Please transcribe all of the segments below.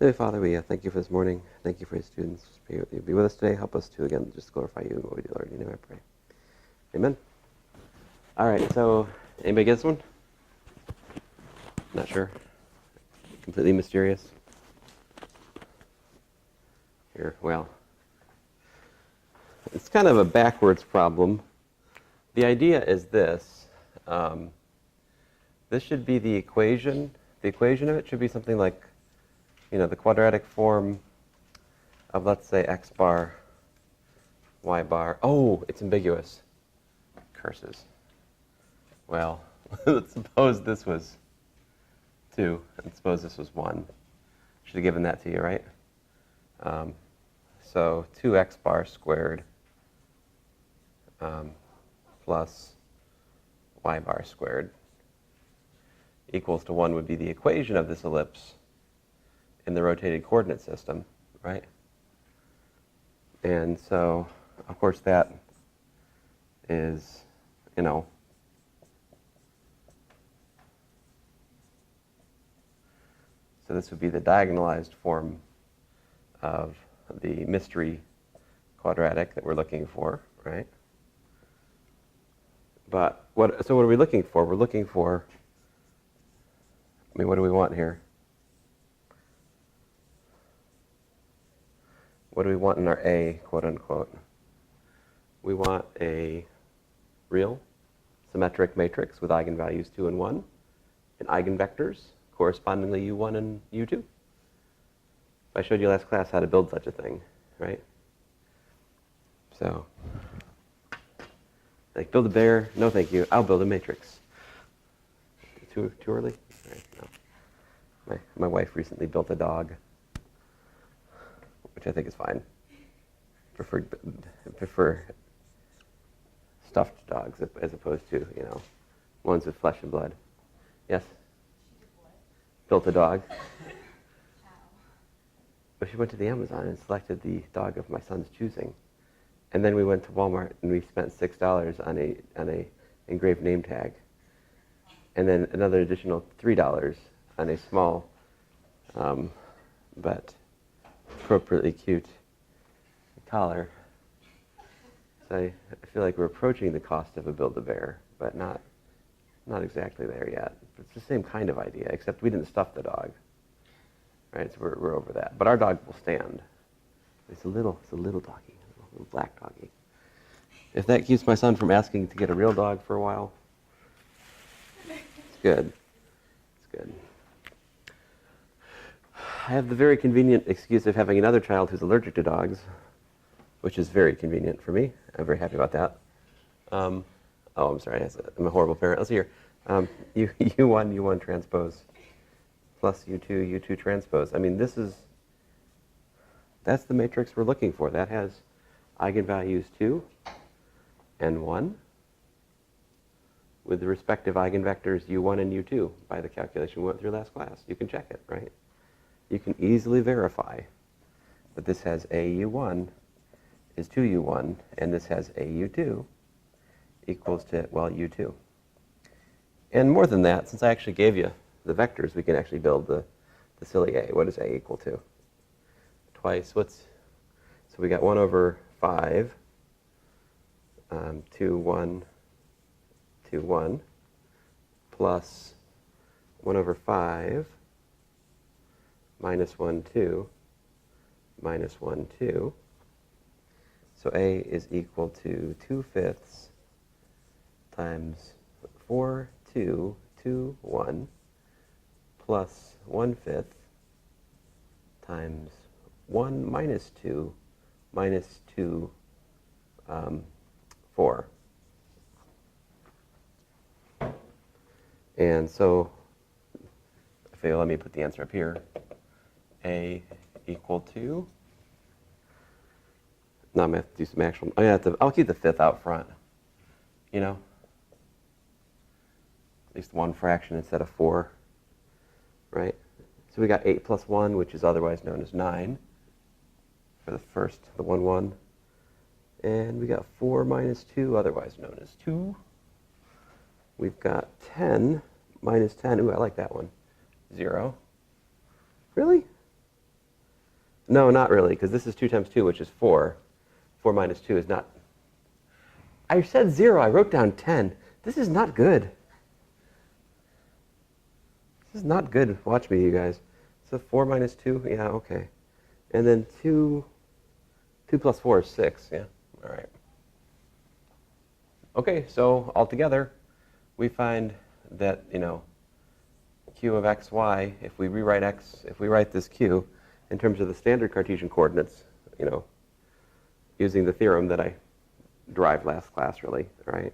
Heavenly Father, we thank you for this morning. Thank you for your students. Be with us today. Help us to, again, just glorify you in what we do, Lord. In your name I pray. Amen. All right, so anybody get this one? Not sure. Completely mysterious. Here, well, it's kind of a backwards problem. The idea is this. This should be the equation. The equation of it should be something like, the quadratic form of, let's say, x bar, y bar. Oh, it's ambiguous. Curses. Well, let's suppose this was 2, and suppose this was 1. Should have given that to you, right? So 2x bar squared plus y bar squared equals to 1 would be the equation of this ellipse in the rotated coordinate system, right? And so, of course, that is, so this would be the diagonalized form of the mystery quadratic that we're looking for, right? But what are we looking for? We're looking for, what do we want here? What do we want in our A, quote unquote? We want a real symmetric matrix with eigenvalues 2 and 1 and eigenvectors correspondingly u1 and u2. I showed you last class how to build such a thing, right? So, like build a bear? No, thank you. I'll build a matrix. Too early? All right, no. My wife recently built a dog, which I think is fine. Prefer stuffed dogs as opposed to, ones with flesh and blood. Yes? Built a dog. Well, she went to the Amazon and selected the dog of my son's choosing. And then we went to Walmart and we spent $6 on a engraved name tag. And then another additional $3 on a small but appropriately cute collar. So I feel like we're approaching the cost of a Build-A-Bear, but not exactly there yet. It's the same kind of idea, except we didn't stuff the dog. Right, so we're over that. But our dog will stand. It's a little doggy, a little black doggy. If that keeps my son from asking to get a real dog for a while, it's good. It's good. I have the very convenient excuse of having another child who's allergic to dogs, which is very convenient for me. I'm very happy about that. I'm sorry, I'm a horrible parent. Let's see here. U1 transpose plus U2 transpose. That's the matrix we're looking for. That has eigenvalues 2 and 1 with the respective eigenvectors U1 and U2 by the calculation we went through last class. You can check it, right? You can easily verify that this has AU1 is 2U1, and this has AU2 equals to, U2. And more than that, since I actually gave you the vectors, we can actually build the silly A. What does A equal to? Twice, so we got 1 over 5, 2, 1, 2, 1, plus 1 over 5, minus 1, 2, minus 1, 2. So A is equal to 2/5 times 4, 2, 2, 1, plus 1/5 times 1 minus 2 minus 2, 4. And so, if they let me put the answer up here, A equal to, now I'm going to have to do some actual, I'll keep the 5th out front, at least one fraction instead of 4, right? So we got 8 plus 1, which is otherwise known as 9, for the first, the 1, 1. And we got 4 minus 2, otherwise known as 2. We've got 10 minus 10. Ooh, I like that one. 0. Really? No, not really, because this is 2 times 2, which is 4. 4 minus 2 is not... I said 0. I wrote down 10. This is not good. This is not good. Watch me, you guys. So 4 minus 2, yeah, okay. And then 2 plus 4 is 6, yeah, all right. Okay, so altogether, we find that, q of xy, if we write this q in terms of the standard Cartesian coordinates, using the theorem that I derived last class, really, right?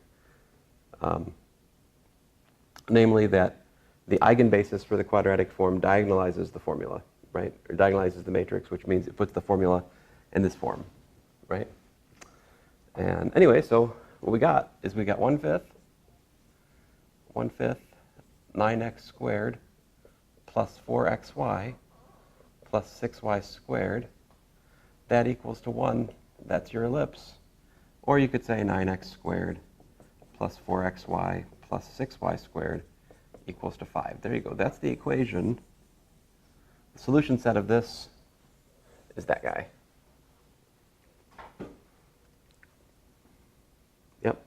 Namely that the eigenbasis for the quadratic form diagonalizes the formula, right? Or diagonalizes the matrix, which means it puts the formula in this form, right? And anyway, so what we got is we got 1/5 9x squared plus 4xy plus 6y squared. That equals to 1. That's your ellipse. Or you could say 9x squared plus 4xy plus 6y squared equals to 5. There you go. That's the equation. The solution set of this is that guy. Yep.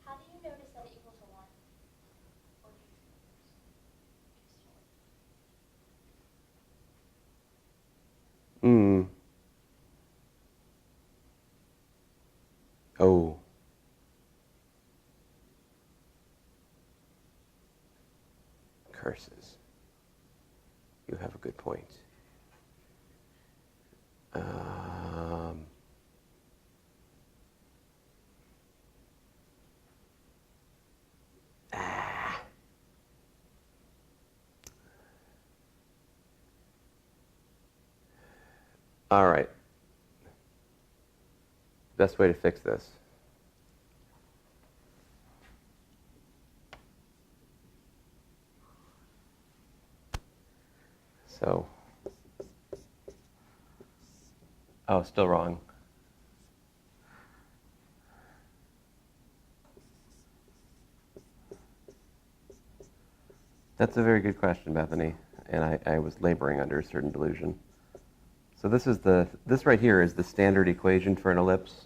How do you notice that it equals to 1? Oh. Curses. You have a good point. All right. Best way to fix this. So, oh, still wrong. That's a very good question, Bethany, and I was laboring under a certain delusion. So this right here is the standard equation for an ellipse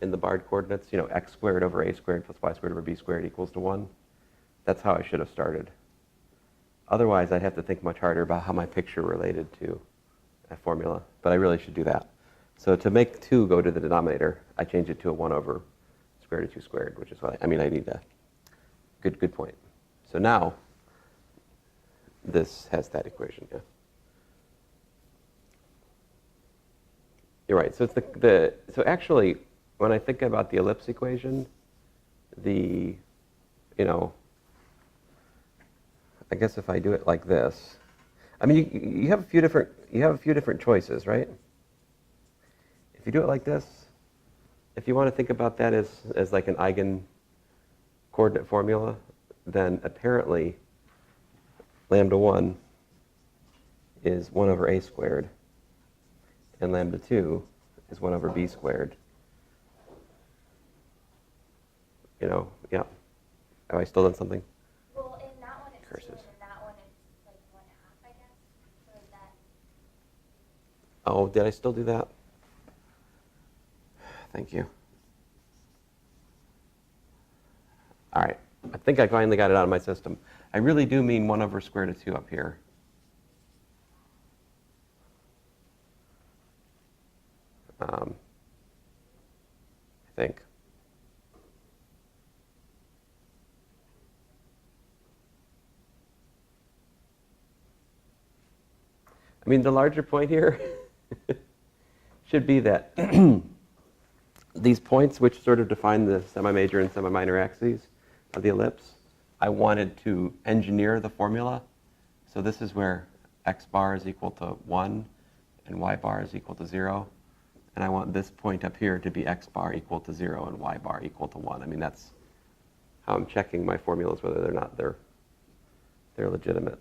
in the barred coordinates, x squared over a squared plus y squared over b squared equals to 1. That's how I should have started. Otherwise, I'd have to think much harder about how my picture related to a formula, but I really should do that. So to make 2 go to the denominator, I change it to a 1 over square root of 2 squared, which is what I need a good point. So now, this has that equation, yeah. You're right. So it's so actually, when I think about the ellipse equation, I guess if I do it like this, I mean, you have a few different choices, right? If you do it like this, if you want to think about that as like an Eigen coordinate formula, then apparently lambda 1 is 1 over a squared, and lambda 2 is 1 over b squared. Yeah. Have I still done something? Well, in that one it's Curses. 2, and in that one it's like 1/2, I guess. So is that... Oh, did I still do that? Thank you. All right. I think I finally got it out of my system. I really do mean 1 over square root of 2 up here. I think. I mean, the larger point here should be that these points, which sort of define the semi-major and semi-minor axes of the ellipse, I wanted to engineer the formula. So this is where x bar is equal to 1 and y bar is equal to 0. And I want this point up here to be x bar equal to 0 and y bar equal to 1. I mean, that's how I'm checking my formulas, whether they're legitimate.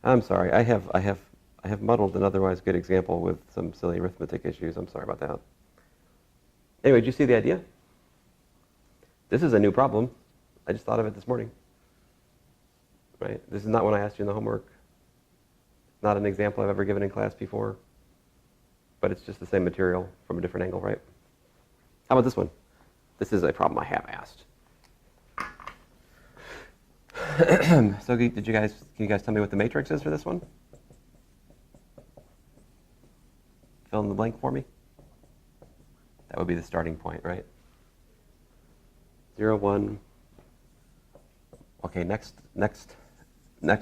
I'm sorry. I have muddled an otherwise good example with some silly arithmetic issues. I'm sorry about that. Anyway, did you see the idea? This is a new problem. I just thought of it this morning. Right? This is not one I asked you in the homework. Not an example I've ever given in class before. but it's just the same material from a different angle, right? How about this one? This is a problem I have asked. So can you guys tell me what the matrix is for this one? Fill in the blank for me. That would be the starting point, right? 0, 1. Okay, next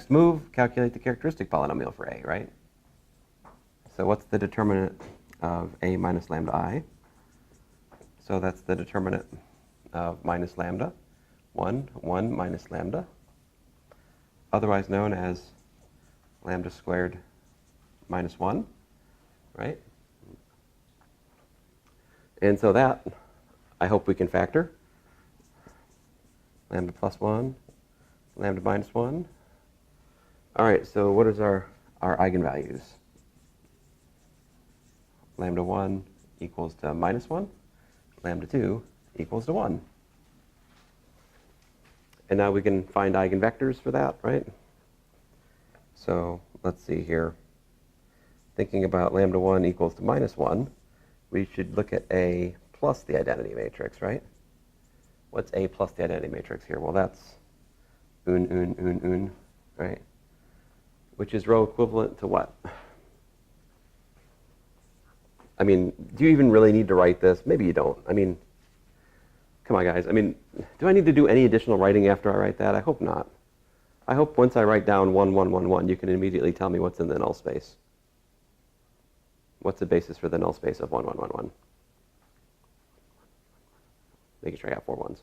move, calculate the characteristic polynomial for A, right? So what's the determinant of A minus lambda I? So that's the determinant of minus lambda, 1 minus lambda, otherwise known as lambda squared minus 1, right? And so that, I hope we can factor. Lambda plus 1, lambda minus 1. All right, so what is our eigenvalues? Lambda 1 equals to minus 1. Lambda 2 equals to 1. And now we can find eigenvectors for that, right? So let's see here. Thinking about lambda 1 equals to minus 1, we should look at A plus the identity matrix, right? What's A plus the identity matrix here? Well, that's un, right? Which is row equivalent to what? I mean, do you even really need to write this? Maybe you don't. I mean, come on, guys. I mean, do I need to do any additional writing after I write that? I hope not. I hope once I write down 1, 1, 1, 1, you can immediately tell me what's in the null space. What's the basis for the null space of 1, 1, 1, 1? Making sure I got 4 ones.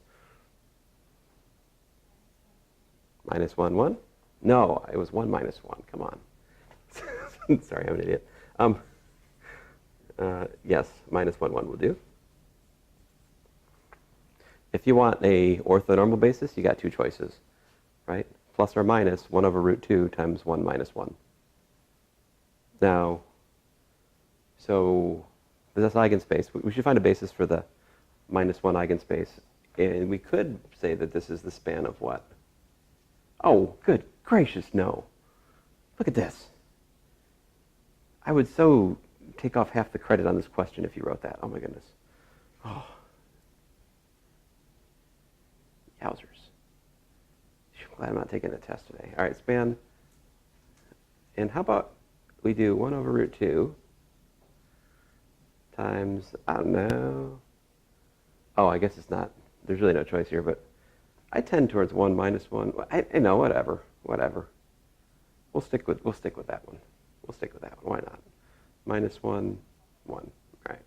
Minus 1, 1? No, it was 1 minus 1. Come on. Sorry, I'm an idiot. Yes, minus 1, 1 will do. If you want a orthonormal basis, you got 2 choices, right? Plus or minus 1 over root 2 times 1 minus 1. Now, so this eigenspace, we should find a basis for the minus 1 eigenspace. And we could say that this is the span of what? Oh, good gracious, no. Look at this. I would so take off half the credit on this question if you wrote that. Oh, my goodness. Oh. Yowzers. I'm glad I'm not taking a test today. All right, span. And how about we do 1 over root 2 times, I don't know. Oh, I guess it's not. There's really no choice here, but I tend towards 1 minus 1. I know, whatever. We'll stick with that one. We'll stick with that one. Why not? Minus 1, 1. All right.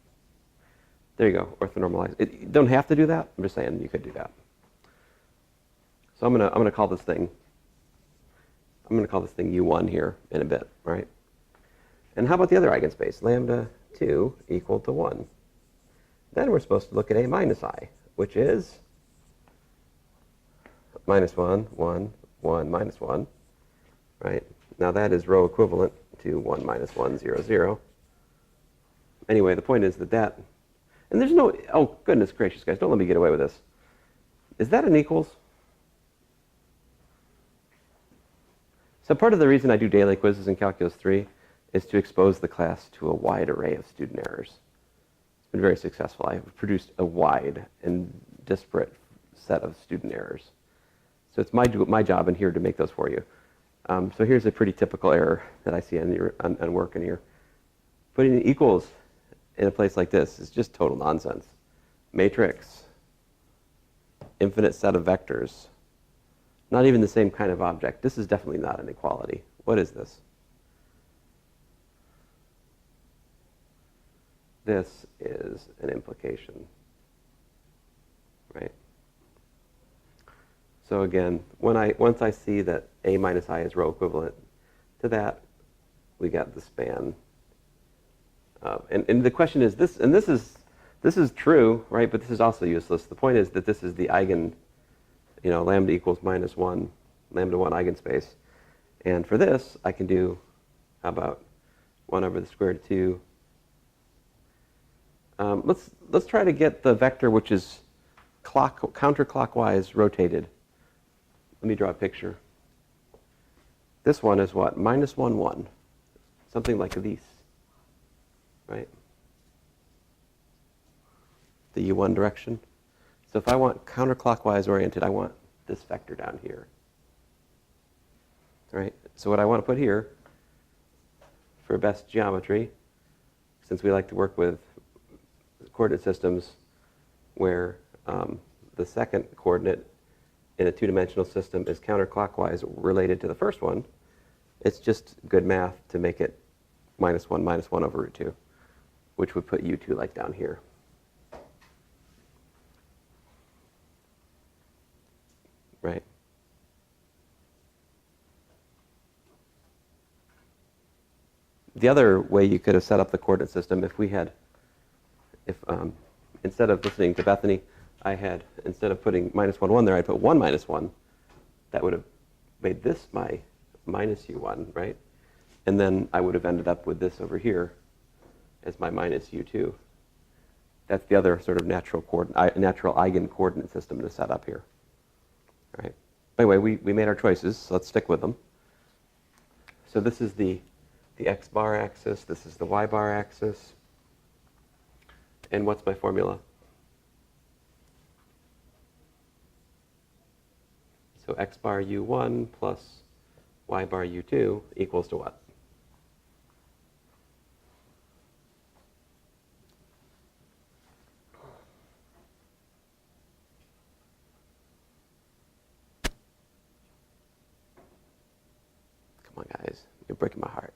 There you go. Orthonormalize. You don't have to do that. I'm just saying you could do that. So I'm gonna call this thing. I'm gonna call this thing U1 here in a bit. All right. And how about the other eigenspace? Lambda 2 equal to 1. Then we're supposed to look at A minus I, which is minus 1, 1, 1, minus 1. Right? Now that is row equivalent to 1 minus 1, 0, 0. Anyway, the point is that, and there's no, oh goodness gracious, guys, don't let me get away with this. Is that an equals? So part of the reason I do daily quizzes in Calculus 3 is to expose the class to a wide array of student errors. It's been very successful. I've produced a wide and disparate set of student errors. So it's my job in here to make those for you. So here's a pretty typical error that I see on work in here. Putting the equals in a place like this is just total nonsense. Matrix, infinite set of vectors, not even the same kind of object. This is definitely not an equality. What is this? This is an implication, right? So again, once I see that A minus I is row equivalent to that, we got the span. And the question is this, and this is true, right? But this is also useless. The point is that this is the eigen, lambda equals minus 1, lambda 1 eigenspace. And for this, I can do, how about 1 over the square root of 2. Let's try to get the vector which is counterclockwise rotated. Let me draw a picture. This one is what? Minus 1, 1. Something like this, right? the U1 direction. So if I want counterclockwise oriented, I want this vector down here. Right? So what I want to put here for best geometry, since we like to work with coordinate systems where the second coordinate in a two-dimensional system is counterclockwise related to the first one, it's just good math to make it -1 over root 2, which would put U2 like down here. Right? The other way you could have set up the coordinate system, if instead of listening to Bethany, I had, instead of putting -1, 1 there, I'd put 1 -1. That would have made this my minus U1, right? And then I would have ended up with this over here as my minus U2. That's the other sort of natural Eigen coordinate system to set up here. Right? Anyway, we made our choices, so let's stick with them. So this is the x bar axis, this is the y bar axis. And what's my formula? So x bar U1 plus y bar U2 equals to what? Come on, guys. You're breaking my heart.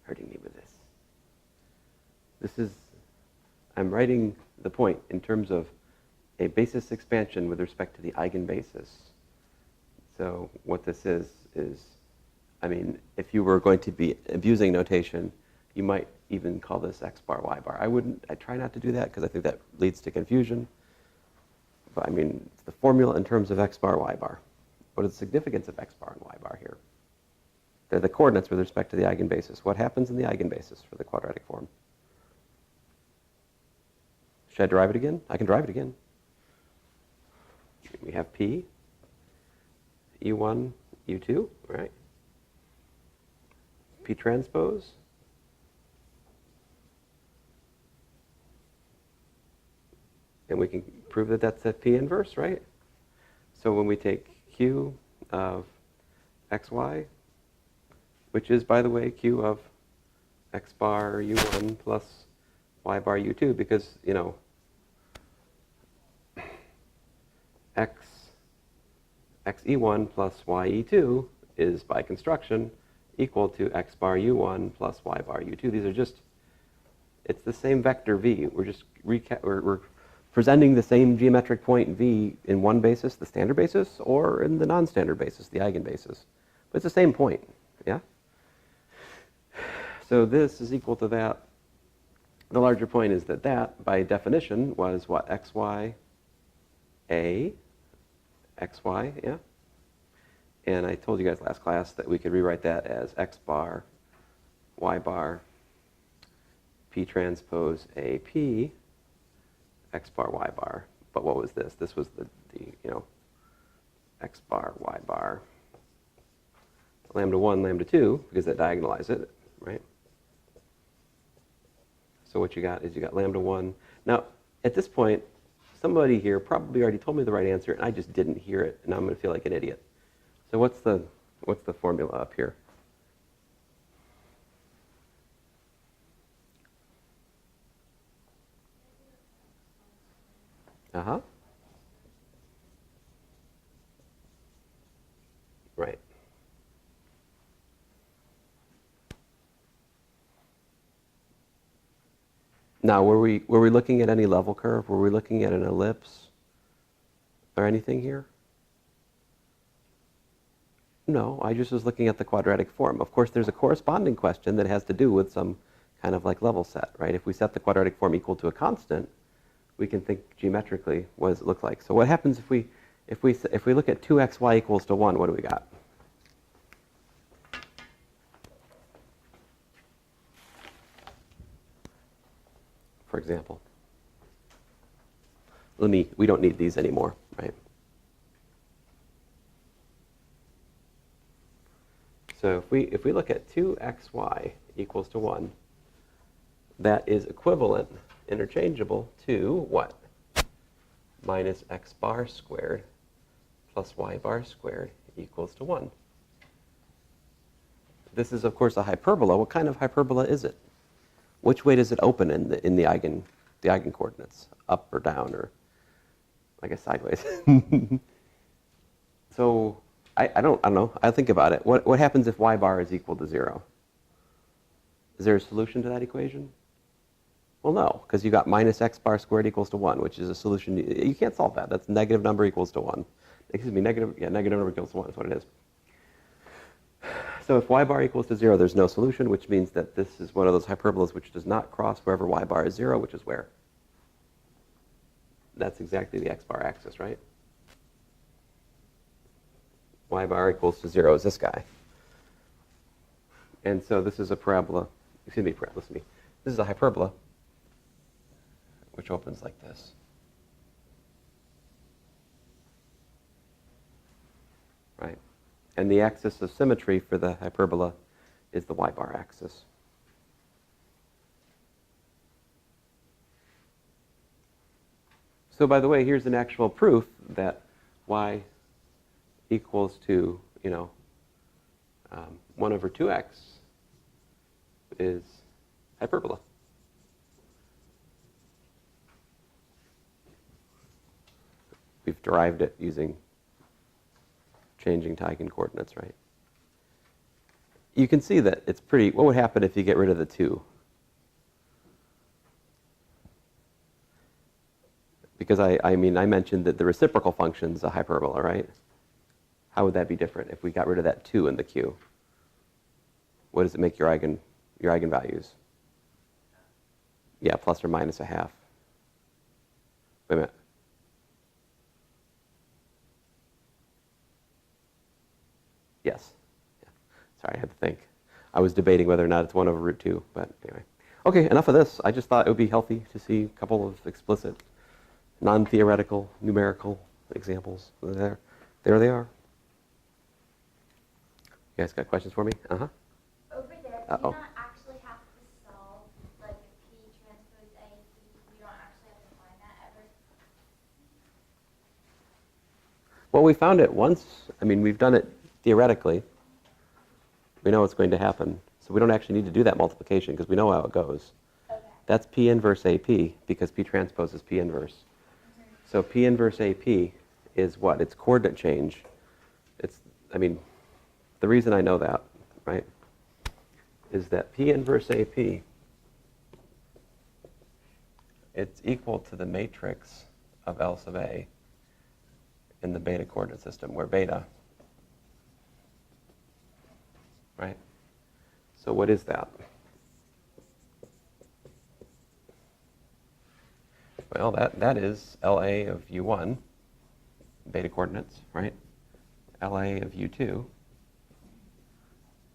Hurting me with this. I'm writing the point in terms of a basis expansion with respect to the eigenbasis. So what this is, I mean, if you were going to be abusing notation, you might even call this x bar, y bar. I try not to do that because I think that leads to confusion. But I mean, it's the formula in terms of x bar, y bar. What is the significance of x bar and y bar here? They're the coordinates with respect to the eigenbasis. What happens in the eigenbasis for the quadratic form? Should I derive it again? I can derive it again. We have P, U1, U2, right? P transpose. And we can prove that that's a P inverse, right? So when we take Q of xy, which is, by the way, Q of x bar U1 plus y bar U2, because, you know, xe1 plus ye2 is, by construction, equal to x bar U1 plus y bar U2. These are just, it's the same vector v. We're just we're presenting the same geometric point v in one basis, the standard basis, or in the non-standard basis, the eigenbasis. But it's the same point, yeah? So this is equal to that. The larger point is that, by definition, was what? xy, a, xy, yeah? And I told you guys last class that we could rewrite that as x bar, y bar, p transpose a p, x bar, y bar. But what was this? This was the x bar, y bar, lambda 1, lambda 2, because that diagonalized it, right? So what you got is you got lambda 1. Now, at this point, somebody here probably already told me the right answer, and I just didn't hear it, and I'm going to feel like an idiot. So what's the formula up here? Uh-huh. Right. Now, were we looking at any level curve? Were we looking at an ellipse or anything here? No, I just was looking at the quadratic form. Of course, there's a corresponding question that has to do with some kind of like level set, right? If we set the quadratic form equal to a constant, we can think geometrically what does it look like. So what happens if we look at 2xy equals to 1? What do we got? For example. We don't need these anymore, right? So if we look at 2xy equals to 1, that is equivalent, interchangeable to what? Minus x bar squared plus y bar squared equals to 1. This is, of course, a hyperbola. What kind of hyperbola is it? Which way does it open in the eigen coordinates? Up or down, or I guess sideways? So I don't know. I think about it. What happens if y bar is equal to 0? Is there a solution to that equation? Well, no, because you got minus x bar squared equals to 1, which is a solution. You can't solve that. That's negative number equals to 1. Excuse me, negative number equals to 1 is what it is. So if y bar equals to 0, there's no solution, which means that this is one of those hyperbolas which does not cross wherever y bar is 0, which is where? That's exactly the x bar axis, right? Y bar equals to 0 is this guy. And so this is a parabola. Excuse me, listen to me. This is a hyperbola which opens like this. Right? And the axis of symmetry for the hyperbola is the y bar axis. So by the way, here's an actual proof that y equals to, 1 over 2x is hyperbola. We've derived it using changing to eigen coordinates, right? You can see that it's pretty. What would happen if you get rid of the 2? Because I mentioned that the reciprocal function is a hyperbola, right? How would that be different if we got rid of that 2 in the Q? What does it make your eigenvalues? Yeah, plus or minus a half. Wait a minute. Yes. Yeah. Sorry, I had to think. I was debating whether or not it's 1 over root 2, but anyway. Okay, enough of this. I just thought it would be healthy to see a couple of explicit, non-theoretical, numerical examples. There they are. You guys got questions for me? Uh-huh. Over there, do Uh-oh. you not actually have to solve like P transpose A, P? You don't actually have to find that ever? Well, we found it once. We've done it theoretically. We know what's going to happen. So we don't actually need to do that multiplication because we know how it goes. Okay. That's P inverse AP because P transpose is P inverse. Mm-hmm. So P inverse AP is what? It's coordinate change. The reason I know that, right, is that P inverse AP, it's equal to the matrix of L sub A in the beta coordinate system, where beta, right? So what is that? Well, that is LA of U1, beta coordinates, right? LA of U2,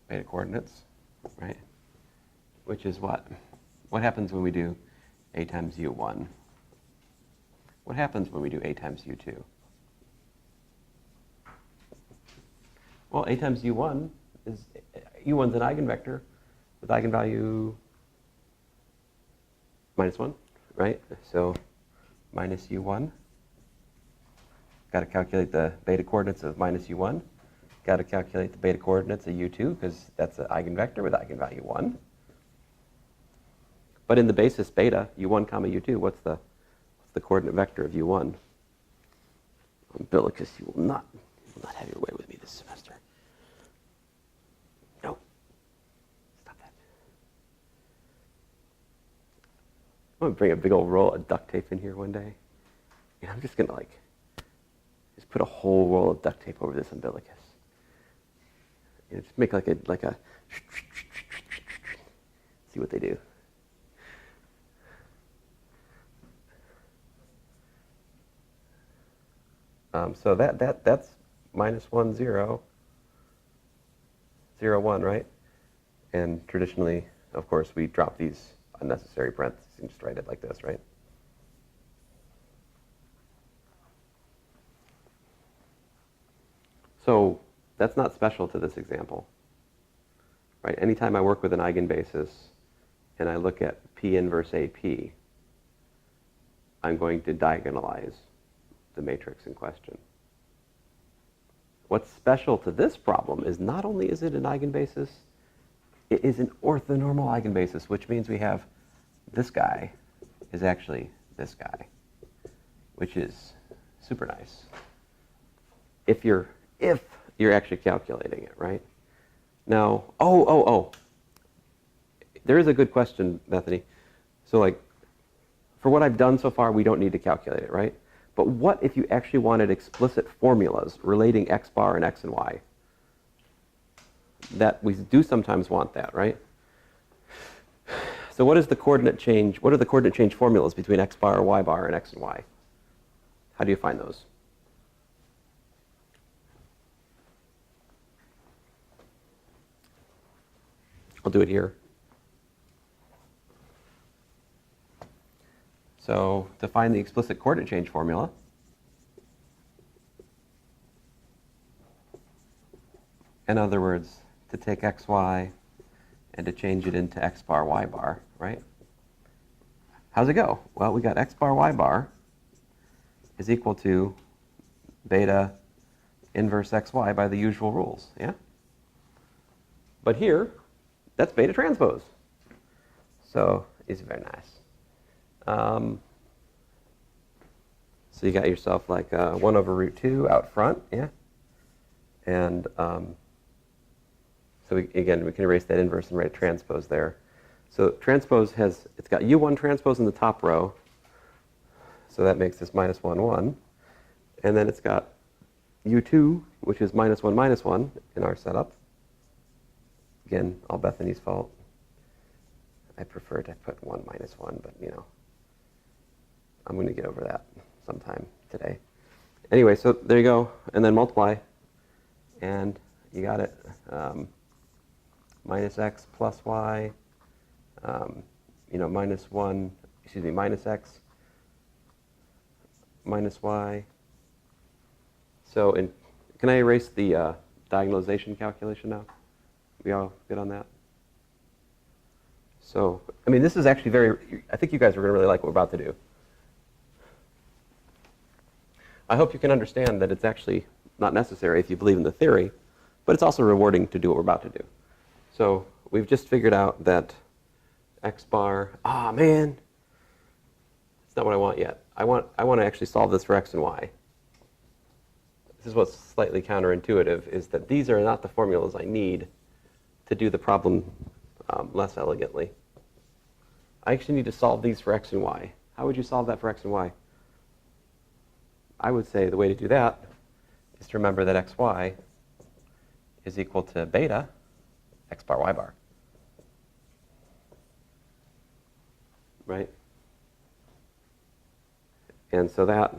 beta coordinates, right? Which is what? What happens when we do A times U1? What happens when we do A times U2? Well, A times U1 is, U1's an eigenvector with eigenvalue -1, right? So minus U1. Got to calculate the beta coordinates of minus U1. Got to calculate the beta coordinates of U2 because that's an eigenvector with eigenvalue 1. But in the basis beta, U1 comma U2, what's the coordinate vector of U1? Umbilicus, you will not have your way with me this semester. No. Stop that. I'm going to bring a big old roll of duct tape in here one day. And I'm just going to just put a whole roll of duct tape over this umbilicus. Just make like a see what they do. So that's -1, 0, 0, 1, right? And traditionally, of course, we drop these unnecessary parentheses and just write it like this, right? So that's not special to this example. right? Anytime I work with an eigenbasis and I look at P inverse AP, I'm going to diagonalize the matrix in question. What's special to this problem is not only is it an eigenbasis, it is an orthonormal eigenbasis, which means we have this guy is actually this guy, which is super nice. If you're actually calculating it, right? Now, there is a good question, Bethany. So like, for what I've done so far, we don't need to calculate it, right? But what if you actually wanted explicit formulas relating x bar and x and y? That we do sometimes want that, right? So what is the coordinate change? What are the coordinate change formulas between x bar, y bar, and x and y? How do you find those? I'll do it here. So to find the explicit coordinate change formula, in other words, to take xy and to change it into x bar, y bar, right? How's it go? Well, we got x bar, y bar is equal to beta inverse xy by the usual rules, yeah? But here, that's beta transpose. So it's very nice. So you got yourself like 1 over root 2 out front, yeah? And so again, we can erase that inverse and write transpose there. So transpose it's got U1 transpose in the top row. So that makes this minus 1, 1. And then it's got U2, which is minus 1, minus 1 in our setup. Again, all Bethany's fault. I prefer to put 1 minus 1, but you know, I'm going to get over that sometime today. Anyway, so there you go. And then multiply. And you got it. Minus x plus y, minus 1, minus x minus y. So can I erase the diagonalization calculation now? We all good on that? So, I mean, this is actually I think you guys are going to really like what we're about to do. I hope you can understand that it's actually not necessary if you believe in the theory, but it's also rewarding to do what we're about to do. So we've just figured out that x bar, man, that's not what I want yet. I want to actually solve this for x and y. This is what's slightly counterintuitive, is that these are not the formulas I need to do the problem less elegantly. I actually need to solve these for x and y. How would you solve that for x and y? I would say the way to do that is to remember that xy is equal to beta x bar, y bar. Right? And so that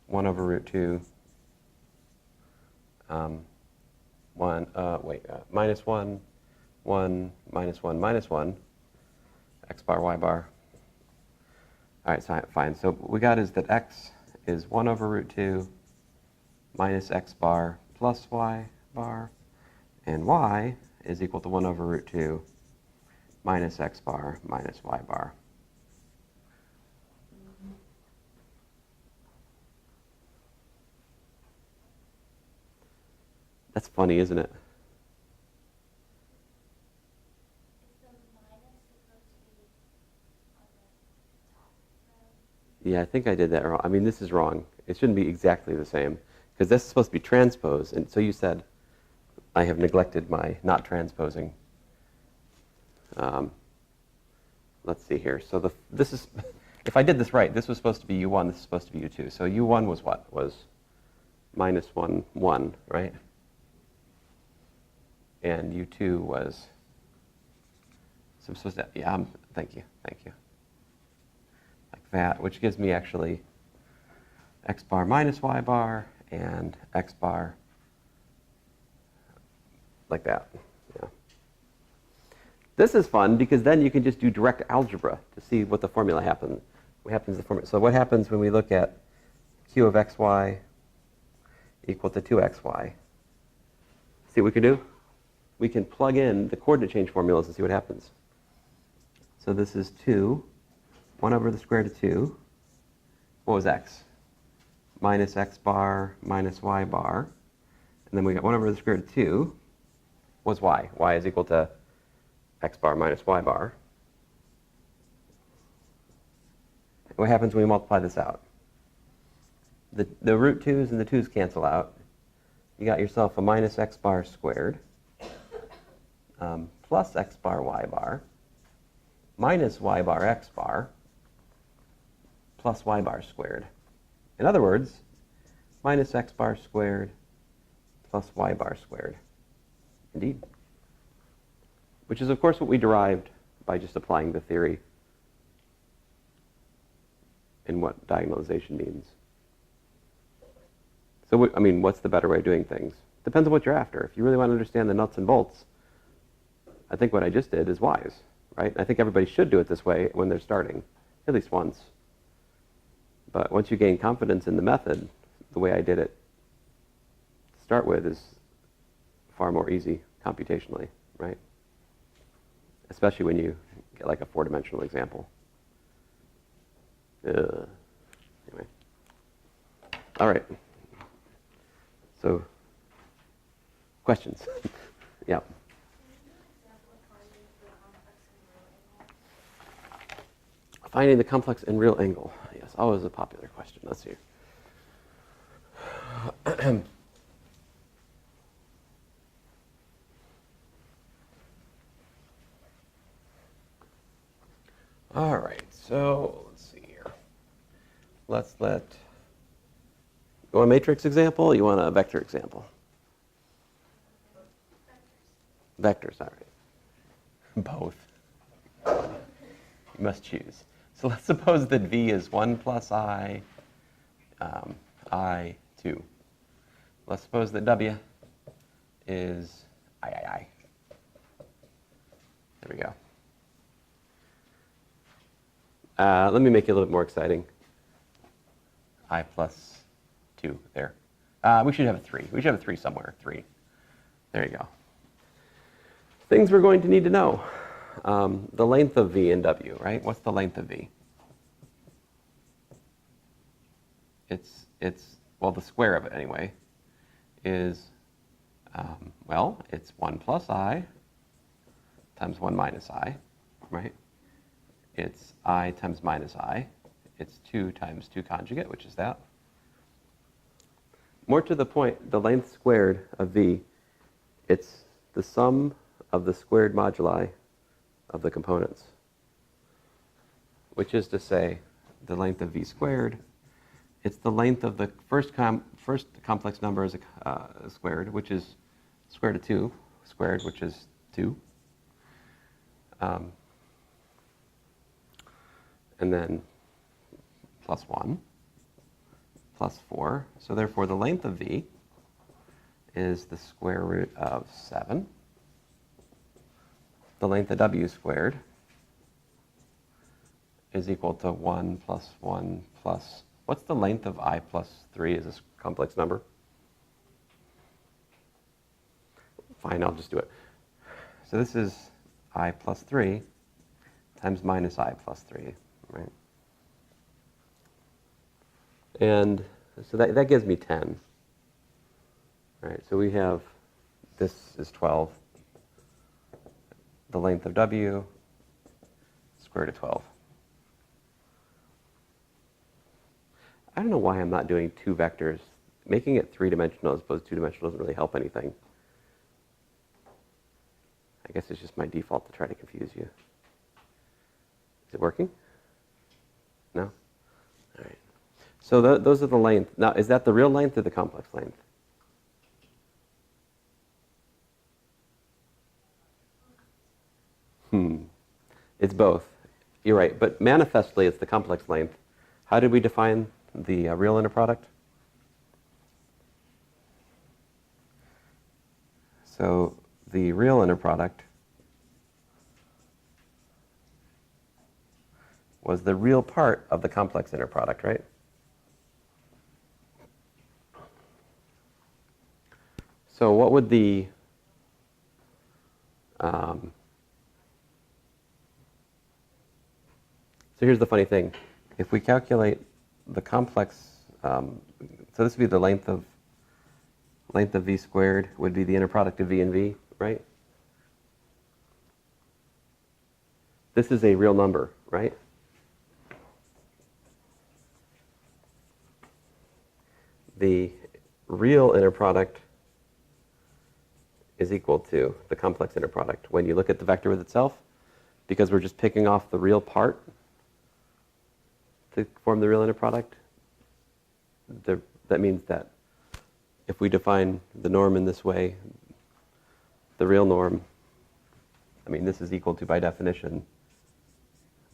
1 over root 2, minus 1, 1, minus 1, minus 1, x bar, y bar. All right, so fine. So what we got is that x is 1 over root 2 minus x bar plus y bar, and y is equal to 1 over root 2 minus x bar minus y bar. That's funny, isn't it? Yeah, I think I did that wrong. I mean, this is wrong. It shouldn't be exactly the same, because this is supposed to be transpose, and so you said I have neglected my not transposing. Let's see here. So this is, if I did this right, this was supposed to be U1, this is supposed to be U2. So U1 was what? Was minus 1, 1, right? And U2 was, so I'm supposed to, yeah, thank you. Like that, which gives me actually x bar minus y bar and x bar like that. Yeah. This is fun because then you can just do direct algebra to see what the formula happens. So what happens when we look at q of xy equal to 2xy? See what we can do? we can plug in the coordinate change formulas and see what happens. So this is 2, 1 over the square root of 2. What was x? Minus x bar minus y bar. And then we got 1 over the square root of 2 was y. Y is equal to x bar minus y bar. And what happens when we multiply this out? The root 2's and the 2's cancel out. You got yourself a minus x bar squared plus x bar y bar minus y bar x bar plus y bar squared. In other words, minus x bar squared plus y bar squared. Indeed. Which is, of course, what we derived by just applying the theory in what diagonalization means. So, I mean, what's the better way of doing things? Depends on what you're after. If you really want to understand the nuts and bolts, I think what I just did is wise, right? I think everybody should do it this way when they're starting, at least once. But once you gain confidence in the method, the way I did it to start with is far more easy computationally, right? Especially when you get like a 4-dimensional example. Anyway. All right. So, questions? Yeah. Finding the complex and real angle. Yes, always a popular question. Let's see. All right, so let's see here. You want a matrix example or you want a vector example? Vectors, all right. Both. You must choose. So let's suppose that V is 1 plus I, I2. Let's suppose that W is I. There we go. Let me make it a little bit more exciting. I plus 2 there. We should have a 3. We should have a 3 somewhere. 3. There you go. Things we're going to need to know. The length of V in W, right? What's the length of V? Well, the square of it anyway is, it's 1 plus I times 1 minus I, right? It's I times minus I. It's 2 times 2 conjugate, which is that. More to the point, the length squared of V, it's the sum of the squared moduli of the components, which is to say the length of V squared. It's the length of the first complex number is squared, which is square root of 2 squared, which is 2. And then plus 1, plus 4. So therefore, the length of V is the square root of 7. The length of W squared is equal to 1 plus 1 plus... What's the length of I plus 3 as a complex number? Fine, I'll just do it. So this is I plus 3 times minus I plus 3, right? And so that gives me 10. Right, so we have, this is 12. The length of W, square root of 12. I don't know why I'm not doing 2 vectors. Making it 3-dimensional as opposed to 2-dimensional doesn't really help anything. I guess it's just my default to try to confuse you. Is it working? No? All right. So those are the length. Now, is that the real length or the complex length? It's both. You're right, but manifestly it's the complex length. How did we define the real inner product? So the real inner product was the real part of the complex inner product, right? So what would the So here's the funny thing. If we calculate the complex, so this would be the length of v squared would be the inner product of v and v, right? This is a real number, right? The real inner product is equal to the complex inner product when you look at the vector with itself, because we're just picking off the real part to form the real inner product. That means that if we define the norm in this way, the real norm, I mean, this is equal to, by definition,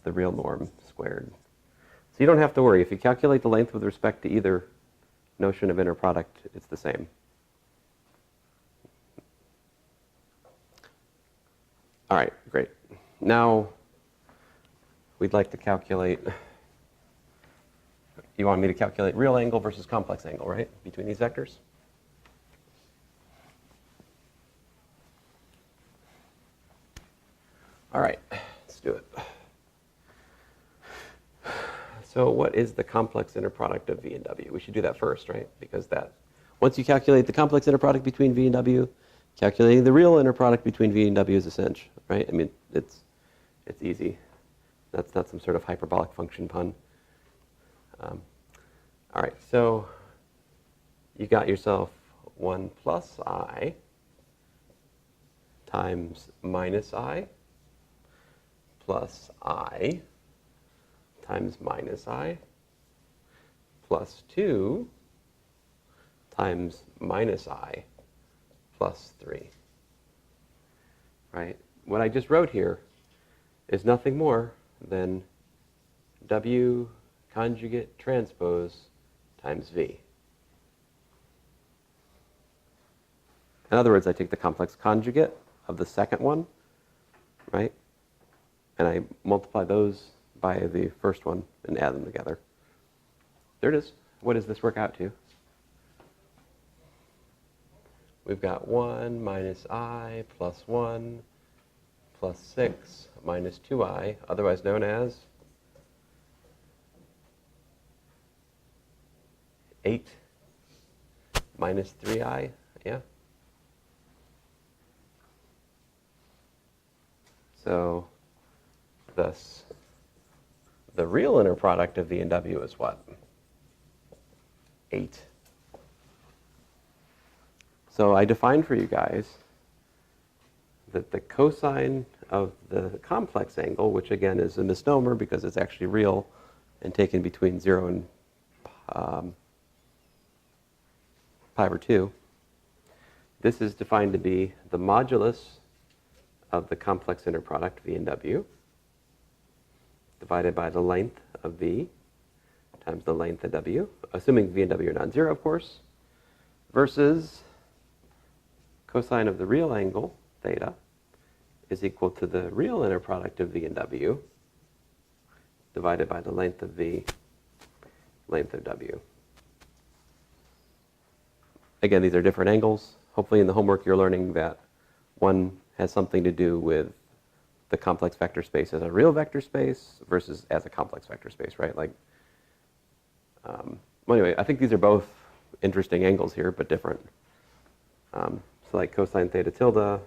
the real norm squared. So you don't have to worry. If you calculate the length with respect to either notion of inner product, it's the same. All right, great. Now, we'd like to calculate, you want me to calculate real angle versus complex angle, right, between these vectors? All right, let's do it. So what is the complex inner product of v and w? We should do that first, right? Because once you calculate the complex inner product between v and w, calculating the real inner product between v and w is a cinch, right? I mean, it's easy. That's not some sort of hyperbolic function pun. All right, so you got yourself 1 plus I times minus I plus I times minus I plus 2 times minus I plus 3. Right? What I just wrote here is nothing more than W conjugate transpose times V. In other words, I take the complex conjugate of the second one, right? And I multiply those by the first one and add them together. There it is. What does this work out to? We've got 1 minus I plus 1 plus 6 minus 2I, otherwise known as 8 minus 3I, yeah? So thus, the real inner product of v and w is what? 8. So I defined for you guys that the cosine of the complex angle, which again is a misnomer because it's actually real and taken between 0 and pi over 2, this is defined to be the modulus of the complex inner product, v and w, divided by the length of v times the length of w, assuming v and w are non-zero, of course, versus cosine of the real angle, theta, is equal to the real inner product of v and w divided by the length of v, length of w. Again, these are different angles. Hopefully in the homework you're learning that one has something to do with the complex vector space as a real vector space versus as a complex vector space, right? Like, well, anyway, I think these are both interesting angles here, but different. So like cosine theta tilde,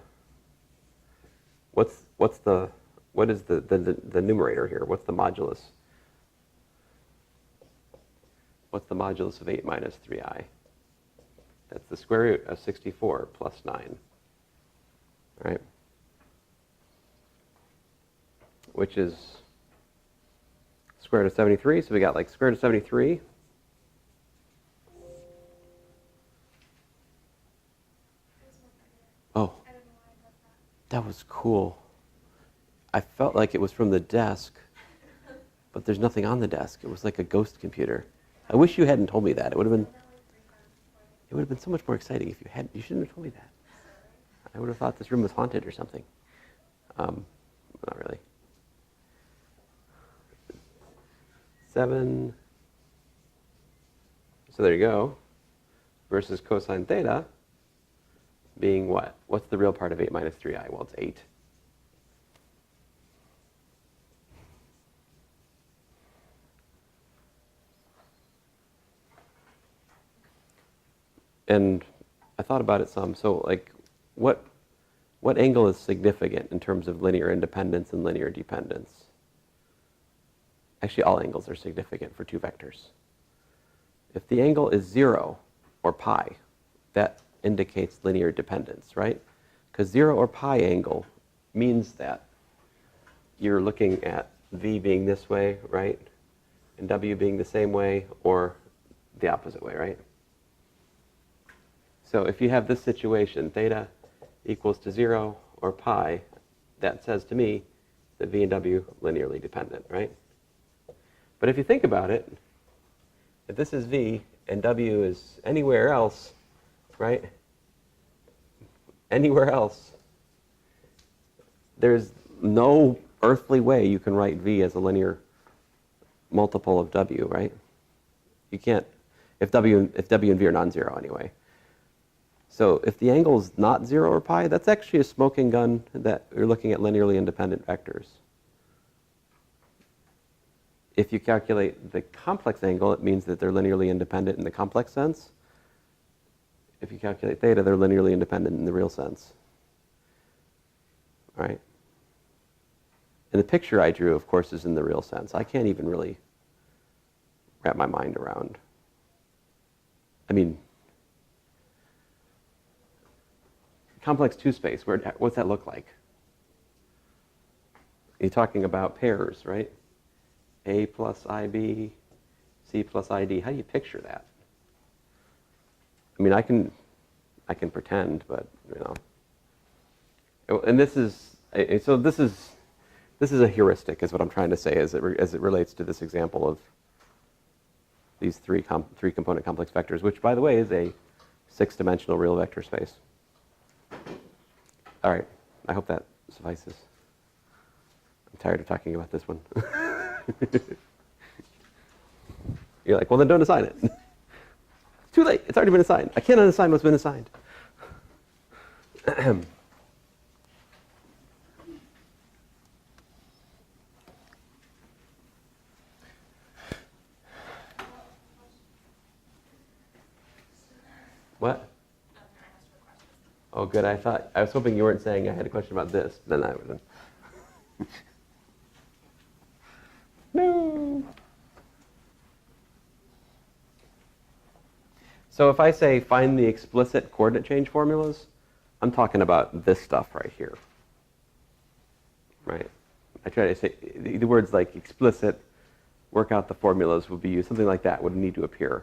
what is the numerator here? What's the modulus? What's the modulus of 8 minus 3i? That's the square root of 64 plus 9, right? Which is square root of 73. So we got like square root of 73. Oh, that was cool. I felt like it was from the desk, but there's nothing on the desk. It was like a ghost computer. I wish you hadn't told me that. It would have been so much more exciting if you hadn't. You shouldn't have told me that. I would have thought this room was haunted or something. Not really. 7. So there you go. Versus cosine theta being what? What's the real part of 8 minus 3i? Well, it's 8. And I thought about it some. So like, what angle is significant in terms of linear independence and linear dependence? Actually, all angles are significant for two vectors. If the angle is 0 or pi, that indicates linear dependence, right? Because 0 or pi angle means that you're looking at v being this way, right? And w being the same way or the opposite way, right? So if you have this situation, theta equals to 0 or pi, that says to me that v and w are linearly dependent, right? But if you think about it, if this is v and w is anywhere else, right? Anywhere else, there's no earthly way you can write v as a linear multiple of w, right? You can't, if w and v are non-zero anyway. So if the angle is not 0 or pi, that's actually a smoking gun that you're looking at linearly independent vectors. If you calculate the complex angle, it means that they're linearly independent in the complex sense. If you calculate theta, they're linearly independent in the real sense. All right? And the picture I drew, of course, is in the real sense. I can't even really wrap my mind around. I mean, complex 2 space, what's that look like? You're talking about pairs, right? A plus IB, C plus ID. How do you picture that? I mean, I can pretend, but you know. And this is a heuristic, is what I'm trying to say, as it relates to this example of these three component complex vectors, which, by the way, is a 6-dimensional real vector space. All right, I hope that suffices. I'm tired of talking about this one. You're like, well, then don't assign it. It's too late. It's already been assigned. I can't unassign what's been assigned. What? Oh, good. I was hoping you weren't saying I had a question about this. Then I would. No. So if I say find the explicit coordinate change formulas, I'm talking about this stuff right here. Right? I try to say the words like explicit, work out the formulas would be used. Something like that would need to appear.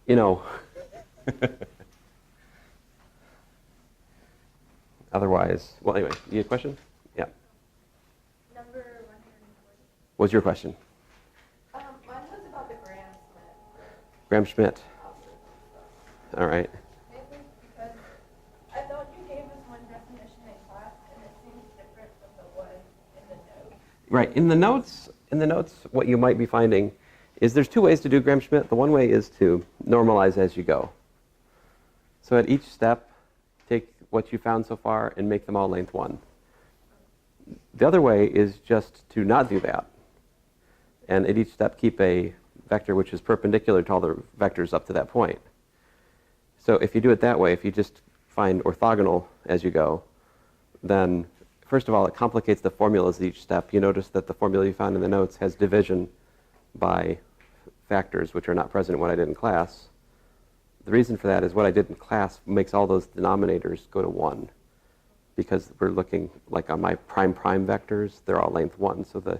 You know. Otherwise, well, anyway, you have a question? Yeah. Number 140. What's your question? Mine was about the Gram-Schmidt. Gram-Schmidt. All right. Mainly because I thought you gave us one definition in class, and it seems different from the one in the notes. Right. In the notes, what you might be finding is there's two ways to do Gram-Schmidt. The one way is to normalize as you go. So at each step, take what you found so far and make them all length 1. The other way is just to not do that. And at each step, keep a vector which is perpendicular to all the vectors up to that point. So if you do it that way, if you just find orthogonal as you go, then first of all, it complicates the formulas at each step. You notice that the formula you found in the notes has division by factors which are not present in what I did in class. The reason for that is what I did in class makes all those denominators go to 1. Because we're looking, like on my prime-prime vectors, they're all length 1. So the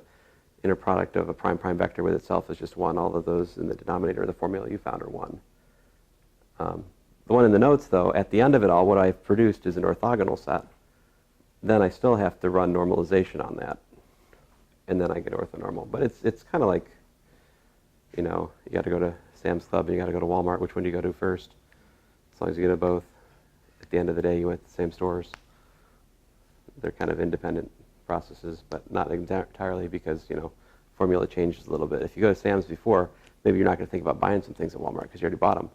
inner product of a prime-prime vector with itself is just 1. All of those in the denominator of the formula you found are 1. The one in the notes, though, at the end of it all, what I've produced is an orthogonal set. Then I still have to run normalization on that. And then I get orthonormal. But it's kind of like, you know, you got to go to Sam's Club and you got to go to Walmart. Which one do you go to first? As long as you go to both. At the end of the day, you went to the same stores. They're kind of independent processes, but not entirely because, you know, formula changes a little bit. If you go to Sam's before, maybe you're not going to think about buying some things at Walmart because you already bought them.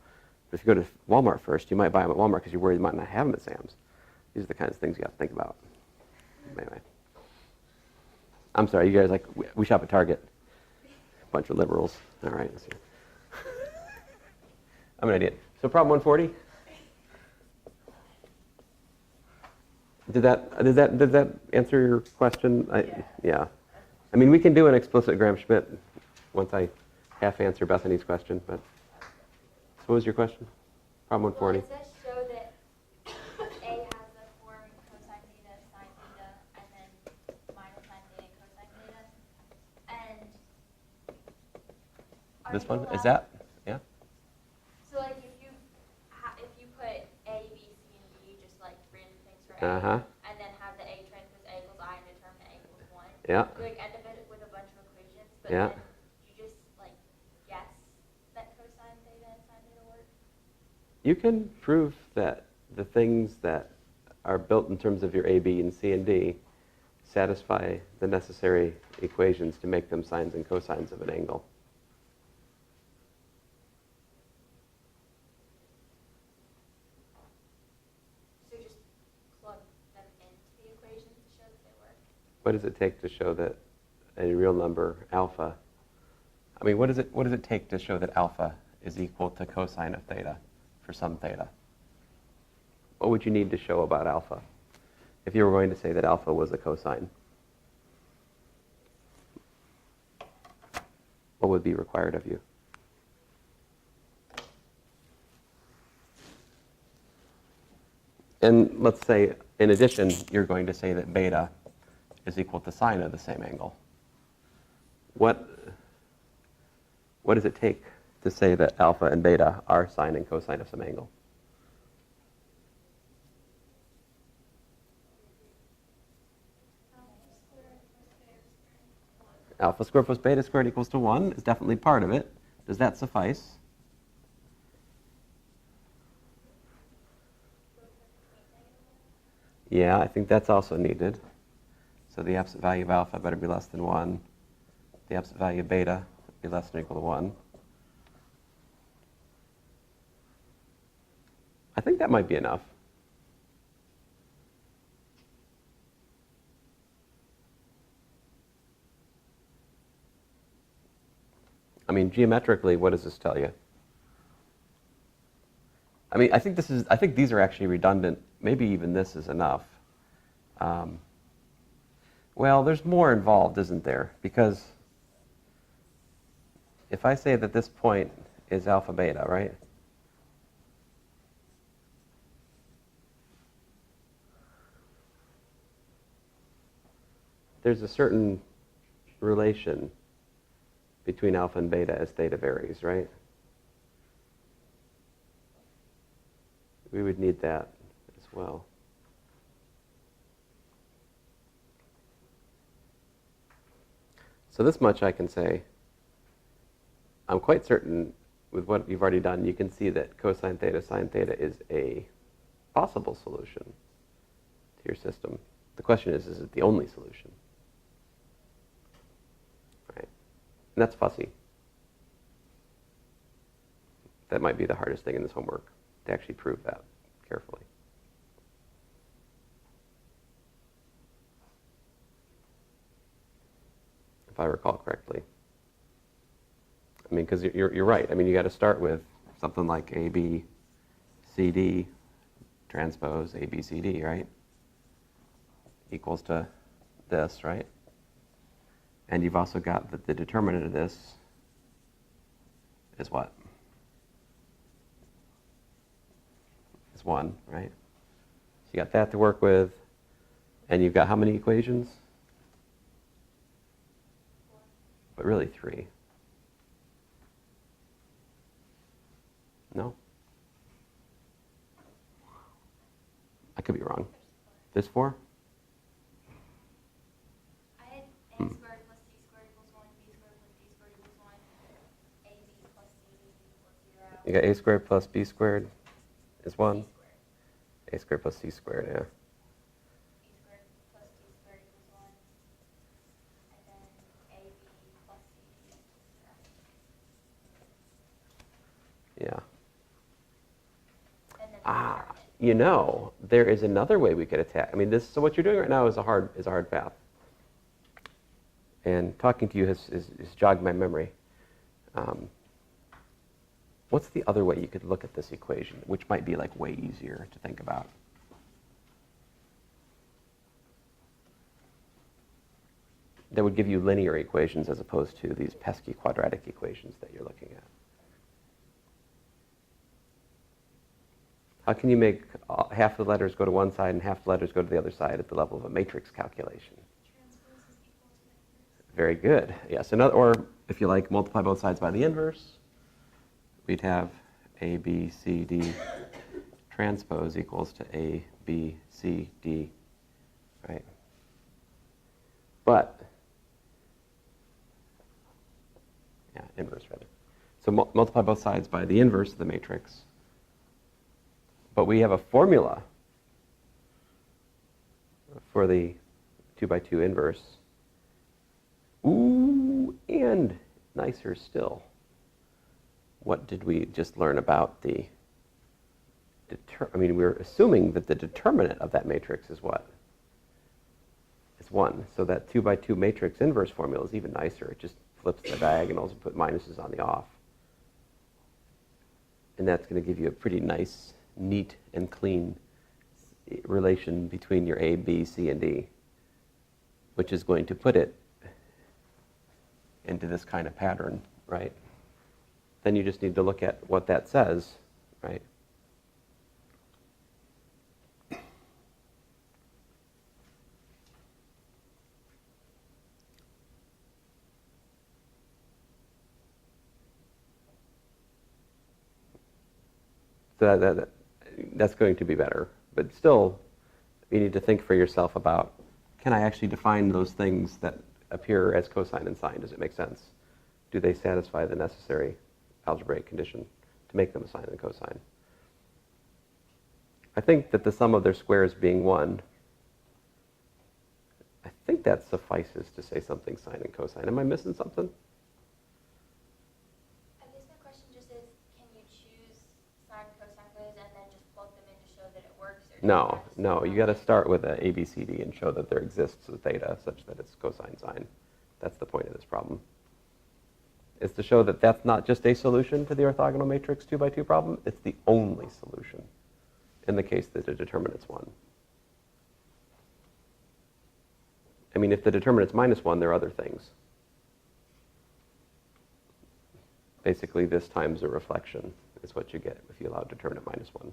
But if you go to Walmart first, you might buy them at Walmart because you're worried you might not have them at Sam's. These are the kinds of things you have to think about. Anyway. I'm sorry, you guys like, we shop at Target. Bunch of liberals. All right. I'm an idiot. So problem 140? Did that answer your question? Yeah. Yeah. I mean, we can do an explicit Gram-Schmidt once I half answer Bethany's question, but, so what was your question? Problem 140. Well, it says show that A has the form cosine theta, sine theta, and then minus sine theta and cosine theta. And are This you one, is allowed- that? Yeah. So like if you put A, B, C, and D, just like random things for A, Uh-huh. and then have the A transpose A equals I and determine A equals 1, Yeah. you like end up with a bunch of equations, but Yeah. then you just like guess that cosine theta and sine theta work. You can prove that the things that are built in terms of your A, B, and C, and D satisfy the necessary equations to make them sines and cosines of an angle. So just plug them into the equation to show that they work. What does it take to show that a real number, alpha, I mean, what does it take to show that alpha is equal to cosine of theta for some theta? What would you need to show about alpha if you were going to say that alpha was a cosine? What would be required of you? And let's say, in addition, you're going to say that beta is equal to sine of the same angle. What does it take to say that alpha and beta are sine and cosine of some angle? Alpha squared plus beta squared equals to 1 is definitely part of it. Does that suffice? Yeah, I think that's also needed. So the absolute value of alpha better be less than 1. The absolute value of beta be less than or equal to 1. I think that might be enough. I mean, geometrically, what does this tell you? I mean, I think these are actually redundant. Maybe even this is enough. Well, there's more involved, isn't there? Because if I say that this point is alpha beta, right? There's a certain relation between alpha and beta as theta varies, right? We would need that as well. So this much I can say. I'm quite certain with what you've already done, you can see that cosine theta, sine theta is a possible solution to your system. The question is it the only solution? Right? And that's fussy. That might be the hardest thing in this homework, to actually prove that carefully. If I recall correctly. I mean, because you're right. I mean, you got to start with something like A, B, C, D, transpose A, B, C, D, right? Equals to this, right? And you've also got that the determinant of this is what? Is 1, right? So you got that to work with. And you've got how many equations? But really 3. No? I could be wrong. There's 4? I had A squared plus C squared equals 1, B squared plus D squared equals 1, AB plus CD equals 0. You got A squared plus B squared is 1. C squared. A squared plus C squared, yeah. B squared plus D squared equals 1. And then AB plus CD equals 0. Yeah. And then Ah, determinant. you know, there is another way we could attack. I mean, so what you're doing right now is a hard path. And talking to you has jogged my memory. What's the other way you could look at this equation, which might be like way easier to think about? that would give you linear equations as opposed to these pesky quadratic equations that you're looking at. How can you make half the letters go to one side and half the letters go to the other side at the level of a matrix calculation? Transpose is equal to the inverse. Very good. Yes, or if you like, multiply both sides by the inverse. We'd have A, B, C, D transpose equals to A, B, C, D, right? But, yeah, inverse rather. So multiply both sides by the inverse of the matrix. But we have a formula for the 2 by 2 inverse. Ooh, and nicer still. What did we just learn about the we're assuming that the determinant of that matrix is what? It's 1. So that 2 by 2 matrix inverse formula is even nicer. It just flips the diagonals and put minuses on the off. And that's going to give you a pretty nice, neat, and clean relation between your A, B, C, and D, which is going to put it into this kind of pattern, right? Then you just need to look at what that says, right? So that's going to be better. But still, you need to think for yourself about, can I actually define those things that appear as cosine and sine? Does it make sense? Do they satisfy the necessary algebraic condition to make them a sine and a cosine? I think that the sum of their squares being 1, I think that suffices to say something sine and cosine. Am I missing something? I guess my question just is, can you choose sine, cosine waves and then just plug them in to show that it works? Or No, you got to start with a ABCD and show that there exists a theta such that it's cosine sine. That's the point of this problem. Is to show that that's not just a solution to the orthogonal matrix 2 by 2 problem, it's the only solution in the case that the determinant's 1. I mean, if the determinant's -1, there are other things. Basically, this times a reflection is what you get if you allow determinant -1.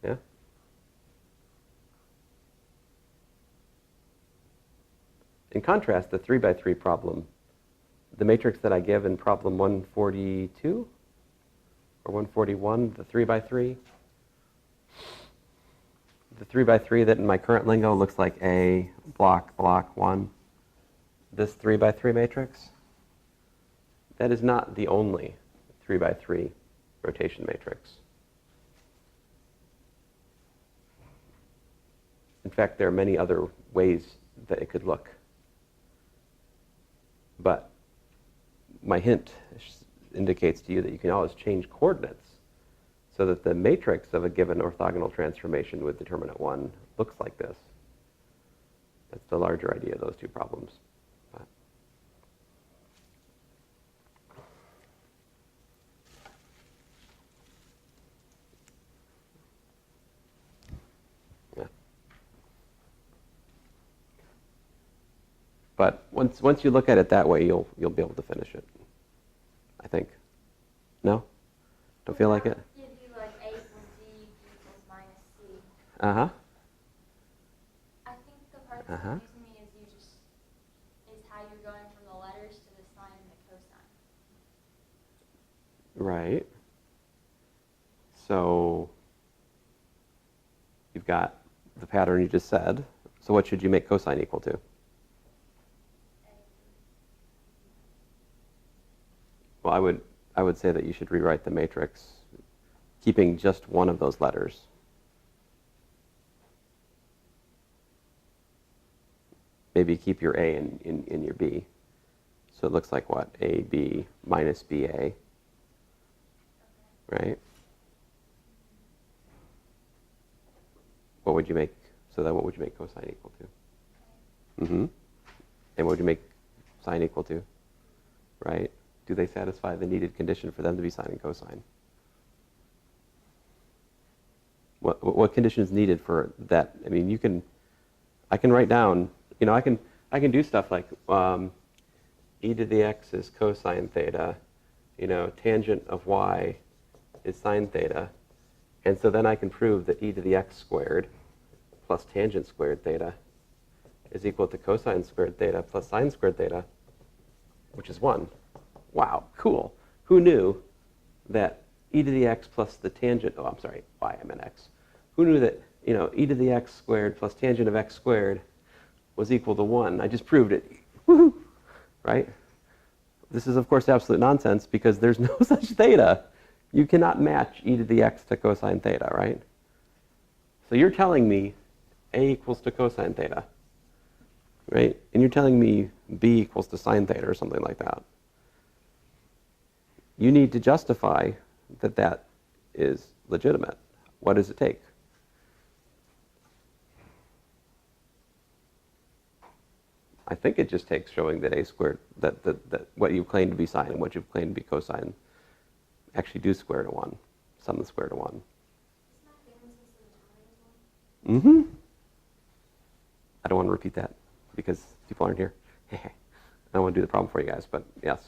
Yeah? In contrast, the 3 by 3 problem, the matrix that I give in problem 142 or 141, the 3 by 3, the 3 by 3 that in my current lingo looks like A, block, 1, this 3 by 3 matrix, that is not the only 3 by 3 rotation matrix. In fact, there are many other ways that it could look. But my hint indicates to you that you can always change coordinates so that the matrix of a given orthogonal transformation with determinant 1 looks like this. That's the larger idea of those two problems. But once you look at it that way, you'll be able to finish it, I think. No? Don't feel like it? You do like A equals D, B equals minus C. Uh-huh. I think the part that's confusing me is how you're going from the letters to the sine and the cosine. Right. So you've got the pattern you just said. So what should you make cosine equal to? Well, I would say that you should rewrite the matrix keeping just one of those letters. Maybe keep your A in your B. So it looks like what? AB minus BA. Right? What would you make? So then what would you make cosine equal to? Mm-hmm. And what would you make sine equal to? Right? Do they satisfy the needed condition for them to be sine and cosine? What condition is needed for that? I mean, I can write down, I can do stuff like e to the x is cosine theta, tangent of y is sine theta, and so then I can prove that e to the x squared plus tangent squared theta is equal to cosine squared theta plus sine squared theta, which is 1. Wow, cool. Who knew that e to the x plus the tangent, y, I meant x. Who knew that, e to the x squared plus tangent of x squared was equal to 1? I just proved it. Woohoo! Right? This is, of course, absolute nonsense because there's no such theta. You cannot match e to the x to cosine theta, right? So you're telling me a equals to cosine theta, right? And you're telling me b equals to sine theta or something like that. You need to justify that that is legitimate. What does it take? I think it just takes showing that a squared, that what you claim to be sine and what you claim to be cosine actually do square to 1, sum the square to 1. Mm-hmm. I don't want to repeat that because people aren't here. I don't want to do the problem for you guys, but yes.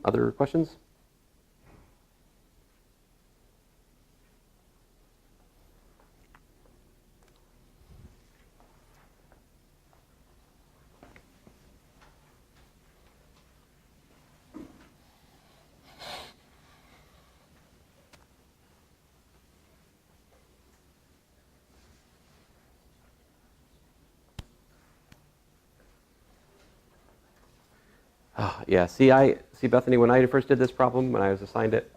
Other questions? Yeah, see, Bethany, when I first did this problem, when I was assigned it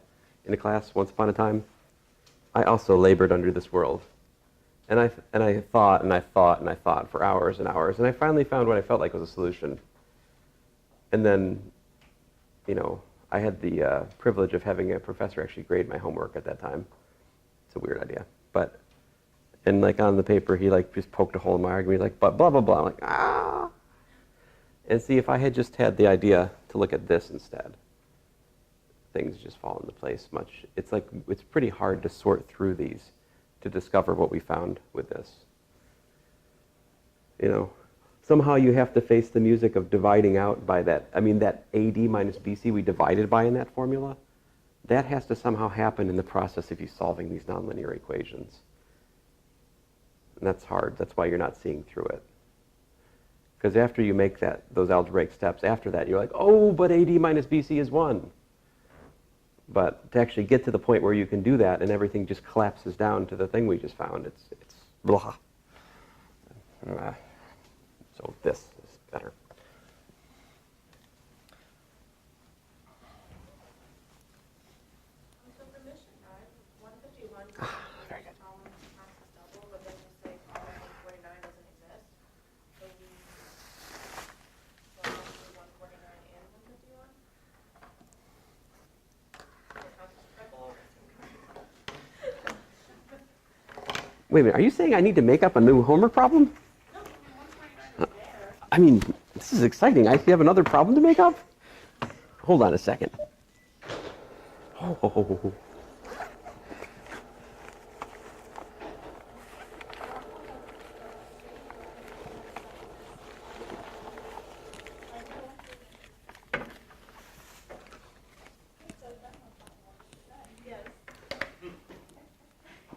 in a class once upon a time, I also labored under this world. And I thought and I thought and I thought for hours and hours, and I finally found what I felt like was a solution. And then, I had the privilege of having a professor actually grade my homework at that time. It's a weird idea. And like on the paper, he like just poked a hole in my argument, like, but blah, blah, blah. I'm like, ah. And see, if I had just had the idea to look at this instead, things just fall into place much. It's pretty hard to sort through these to discover what we found with this. Somehow you have to face the music of dividing out by that. I mean, that AD minus BC we divided by in that formula, that has to somehow happen in the process of you solving these nonlinear equations. And that's hard. That's why you're not seeing through it. Because after you make those algebraic steps, after that, you're like, oh, but AD minus BC is 1. But to actually get to the point where you can do that and everything just collapses down to the thing we just found, it's blah. So this is better. So for mission 5, 151 Very good. column passes double, but then you say column 149 doesn't exist. So we solve for 149 and 151. Wait a minute, are you saying I need to make up a new homework problem? No, 149 is there. I mean, this is exciting. I have another problem to make up? Hold on a second. Oh.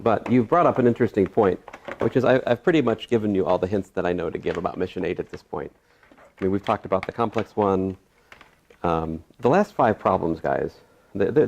But you've brought up an interesting point, which is I've pretty much given you all the hints that I know to give about mission 8 at this point. I mean, we've talked about the complex one. The last 5 problems, guys, they're